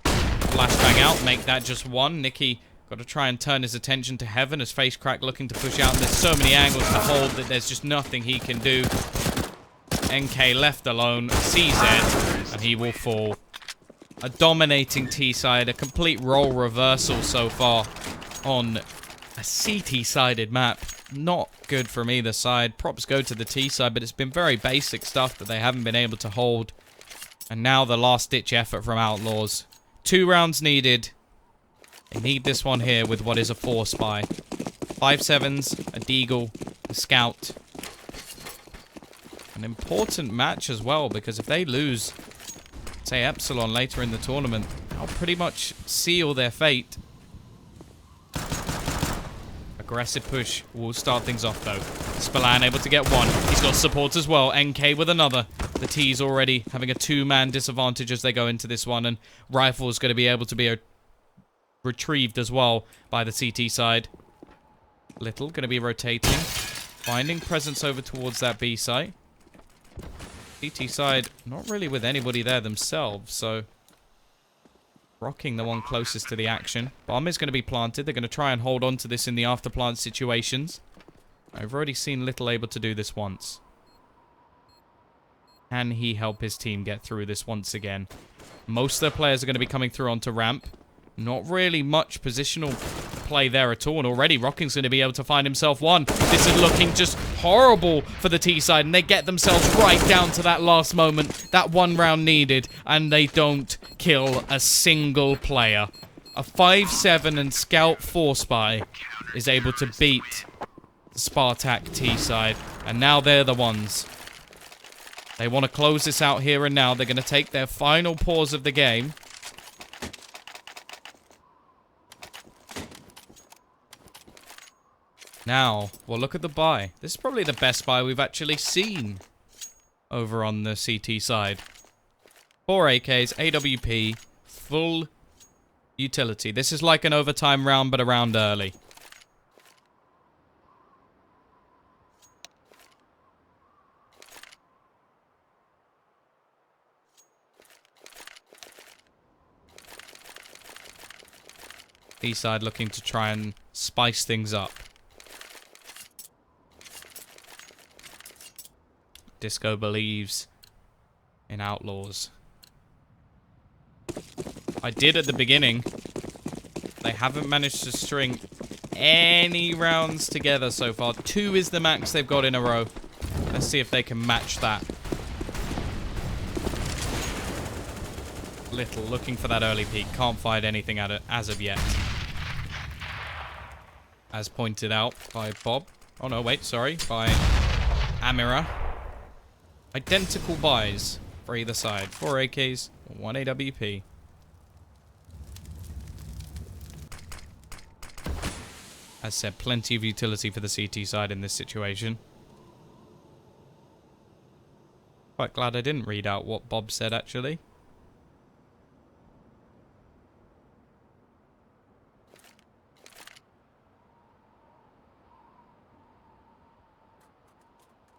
Flashbang out, make that just 1. Nicky got to try and turn his attention to heaven as Face Crack looking to push out. There's so many angles to hold that there's just nothing he can do. NK left alone, CZ, and he will fall. A dominating T-side, a complete role reversal so far on a CT-sided map. Not good from either side. Props go to the T-side, but it's been very basic stuff that they haven't been able to hold. And now the last-ditch effort from Outlaws. 2 rounds needed. They need this one here with what is a 4 spy. 5-7s, a deagle, a scout, An important match as well, because if they lose, say, Epsilon later in the tournament, that'll pretty much seal their fate. Aggressive push will start things off, though. Spallan able to get one. He's got support as well. NK with another. The T's already having a two-man disadvantage as they go into this one, and Rifle's going to be able to be retrieved as well by the CT side. Little going to be rotating, finding presence over towards that B site. CT side not really with anybody there themselves, so rocking the one closest to the action. Bomb is going to be planted. They're going to try and hold on to this in the afterplant situations. I've already seen Little able to do this once. Can he help his team get through this once again? Most of their players are going to be coming through onto ramp. Not really much positional play there at all. And already Rocking's going to be able to find himself one. This is looking just horrible for the T side. And they get themselves right down to that last moment. That one round needed. And they don't kill a single player. A 5-7 and Scout 4 Spy is able to beat the Spartak T side. And now they're the ones. They want to close this out here and now. They're going to take their final pause of the game. Now, well, look at the buy. This is probably the best buy we've actually seen over on the CT side. 4 AKs, AWP, full utility. This is like an overtime round, but a round early. East side looking to try and spice things up. Disco believes in Outlaws. I did at the beginning. They haven't managed to string any rounds together so far. 2 is the max they've got in a row. Let's see if they can match that. Little looking for that early peak. Can't find anything at it as of yet. As pointed out by Bob. Oh no, wait, sorry. By Amira. Identical buys for either side. 4 AKs, 1 AWP. As said, plenty of utility for the CT side in this situation. Quite glad I didn't read out what Bob said, actually.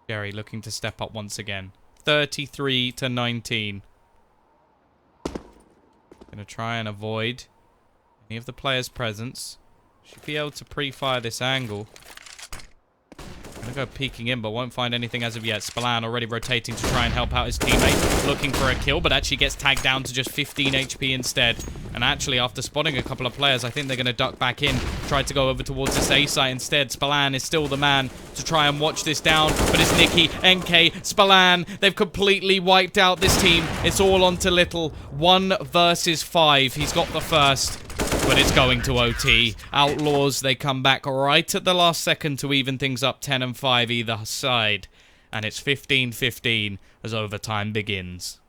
Jerry looking to step up once again. 33-19. Gonna try and avoid any of the players' presence. Should be able to pre-fire this angle. Gonna go peeking in, but won't find anything as of yet. Spallan already rotating to try and help out his teammate. Looking for a kill, but actually gets tagged down to just 15 HP instead. And actually, after spotting a couple of players, I think they're going to duck back in. Try to go over towards this A site instead. Spallan is still the man to try and watch this down. But it's Nicky, NK, Spallan. They've completely wiped out this team. It's all on to Little. 1 versus 5. He's got the first. But it's going to OT. Outlaws, they come back right at the last second to even things up 10 and 5 either side. And it's 15-15 as overtime begins.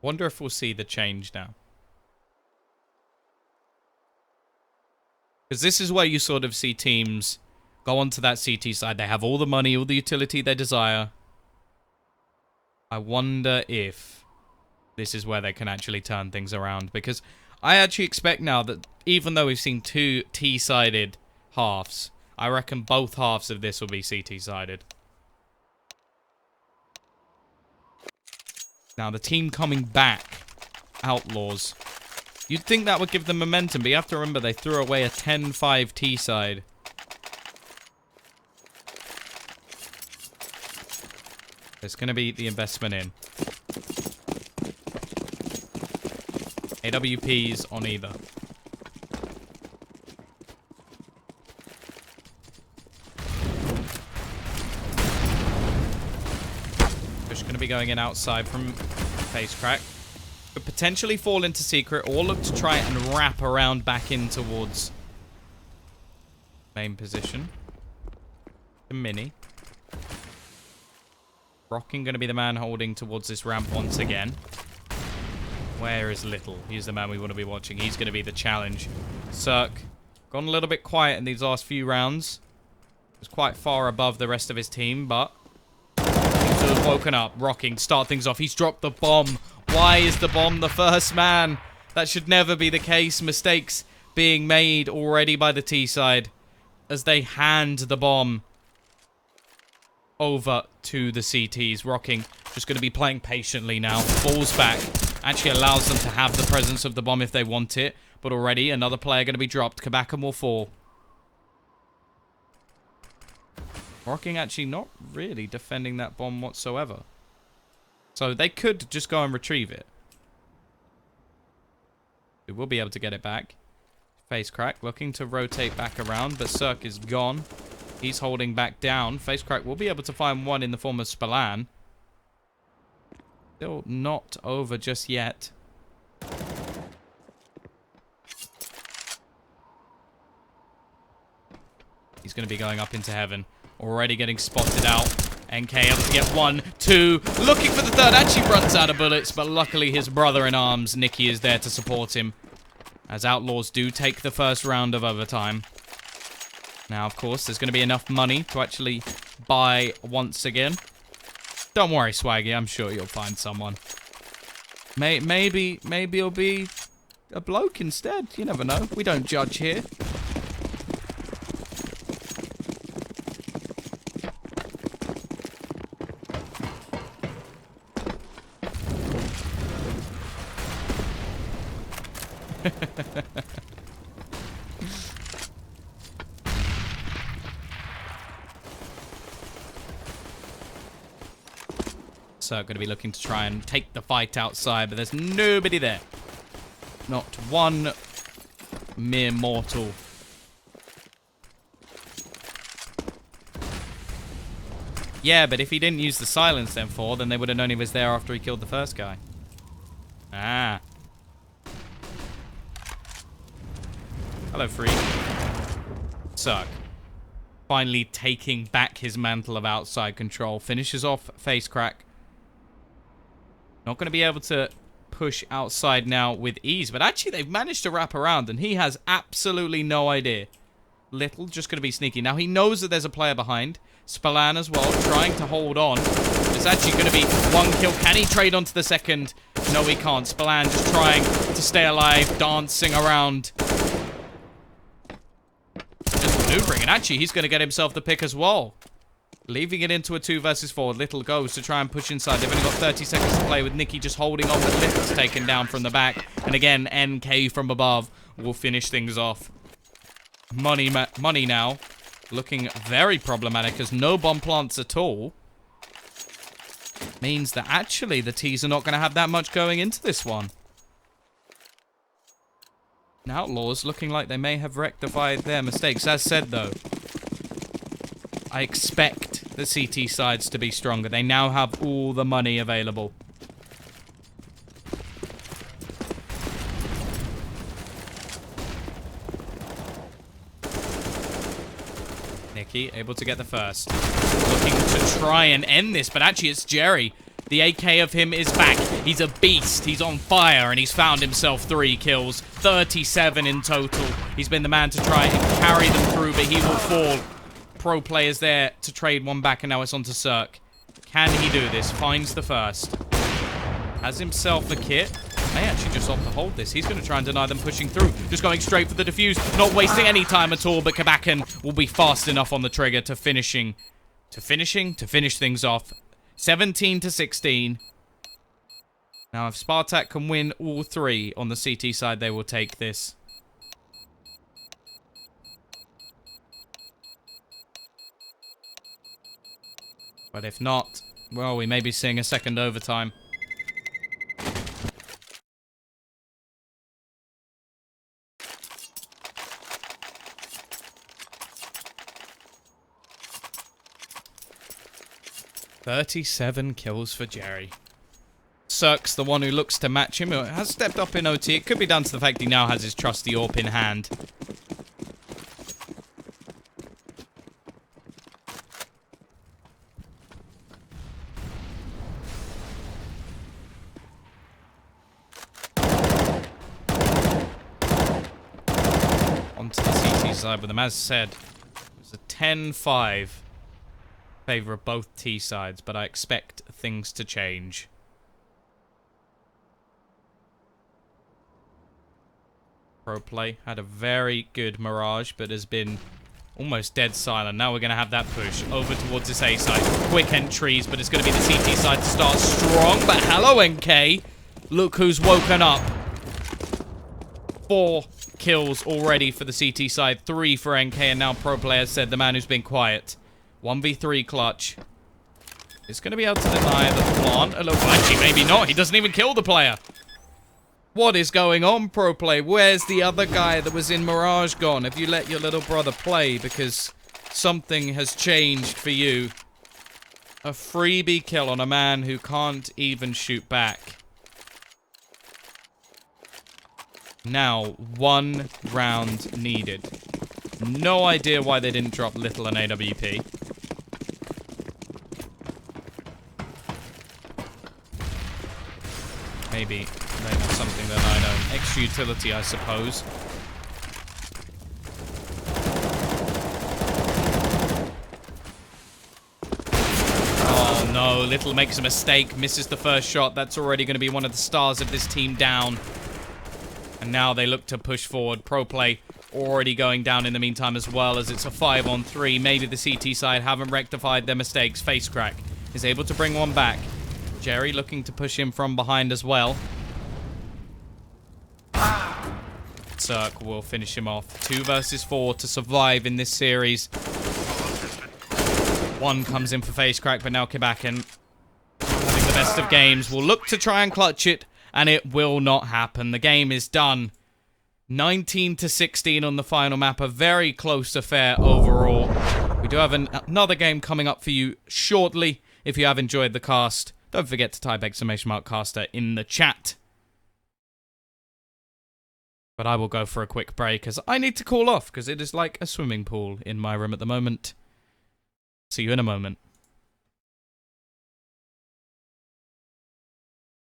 Wonder if we'll see the change now. Because this is where you sort of see teams go onto that CT side. They have all the money, all the utility they desire. I wonder if this is where they can actually turn things around. Because I actually expect now that even though we've seen 2 T-sided halves, I reckon both halves of this will be CT-sided. Now, the team coming back, Outlaws. You'd think that would give them momentum, but you have to remember they threw away a 10-5 T-side. There's going to be the investment in. AWPs on either. Just going to be going in outside from face crack. Could potentially fall into secret or look to try and wrap around back in towards main position. The mini. Rocking going to be the man holding towards this ramp once again. Where is Little? He's the man we want to be watching. He's going to be the challenge. Cirque, gone a little bit quiet in these last few rounds. Was quite far above the rest of his team, but seems to have woken up. Rocking, start things off. He's dropped the bomb. Why is the bomb the first man? That should never be the case. Mistakes being made already by the T side as they hand the bomb over to the CTs. Rocking just going to be playing patiently now. Falls back. Actually allows them to have the presence of the bomb if they want it. But already another player going to be dropped. Kabaka will fall. Rocking actually not really defending that bomb whatsoever. So they could just go and retrieve it. We will be able to get it back. Face crack looking to rotate back around, but Cirque is gone. He's holding back down. Face crack will be able to find one in the form of Spallan. Still not over just yet. He's going to be going up into heaven. Already getting spotted out. NK able to get 1, 2. Looking for the third. Actually runs out of bullets, but luckily his brother-in-arms, Nicky, is there to support him. As Outlaws do take the first round of overtime. Now, of course, there's going to be enough money to actually buy once again. Don't worry, Swaggy. I'm sure you'll find someone. Maybe it'll be a bloke instead. You never know. We don't judge here. So going to be looking to try and take the fight outside, but there's nobody there. Not one mere mortal. Yeah, but if he didn't use the silence then then they would have known he was there after he killed the first guy. Ah. Hello, Freak. Suck. Finally taking back his mantle of outside control. Finishes off face crack. Not going to be able to push outside now with ease. But actually, they've managed to wrap around. And he has absolutely no idea. Little just going to be sneaky. Now, he knows that there's a player behind. Spallan as well, trying to hold on. There's actually going to be one kill. Can he trade onto the second? No, he can't. Spallan just trying to stay alive. Dancing around. Just maneuvering. And actually, he's going to get himself the pick as well. Leaving it into a 2 versus 4. Little goes to try and push inside. They've only got 30 seconds to play with Nicky just holding on, but Little's taken down from the back. And again, NK from above will finish things off. Money now. Looking very problematic as no bomb plants at all. Means that actually the T's are not going to have that much going into this one. And Outlaws looking like they may have rectified their mistakes. As said, though, I expect the CT sides to be stronger. They now have all the money available. Nicky able to get the first. Looking to try and end this, but actually it's Jerry. The AK of him is back. He's a beast. He's on fire, and he's found himself 3 kills. 37 in total. He's been the man to try and carry them through, but he will fall. Pro players there to trade one back, and now it's on to Cirque. Can he do this? Finds the first. Has himself a kit. May actually just opt to hold this. He's going to try and deny them pushing through. Just going straight for the defuse. Not wasting any time at all, but Kabakan will be fast enough on the trigger to finish things off. 17 to 16. Now, if Spartak can win all 3 on the CT side, they will take this. But if not, Well, we may be seeing a second overtime. "37 kills for Jerry." Cirque's the one who looks to match him. Has stepped up in OT. It could be down to the fact he now has his trusty AWP in hand. Onto the CT side with them. As said, it's a 10-5 favor of both T sides, but I expect things to change. Pro play had a very good Mirage, but has been almost dead silent. Now we're going to have that push over towards this A side. Quick entries, but it's going to be the CT side to start strong. But hello, NK. Look who's woken up. 4 kills already for the CT side. 3 for NK, and now Pro Player said the man who's been quiet. 1v3 clutch. It's going to be able to deny the plant. Actually, maybe not. He doesn't even kill the player. What is going on, Pro Play? Where's the other guy that was in Mirage gone? Have you let your little brother play? Because something has changed for you. A freebie kill on a man who can't even shoot back. Now, 1 round needed. No idea why they didn't drop Little and AWP. Maybe something that I know. Extra utility, I suppose. Oh no, Little makes a mistake, misses the first shot. That's already going to be one of the stars of this team down. And now they look to push forward. Pro Play already going down in the meantime as well, as it's a 5-on-3. Maybe the CT side haven't rectified their mistakes. Face Crack is able to bring one back. Jerry looking to push him from behind as well. Cirque will finish him off. 2 versus 4 to survive in this series. 1 comes in for Face Crack, but now Kibakin, having the best of games, will look to try and clutch it, and it will not happen. The game is done. 19-16 on the final map. A very close affair overall. We do have another game coming up for you shortly. If you have enjoyed the cast, don't forget to type !caster in the chat. But I will go for a quick break as I need to cool off because it is like a swimming pool in my room at the moment. See you in a moment.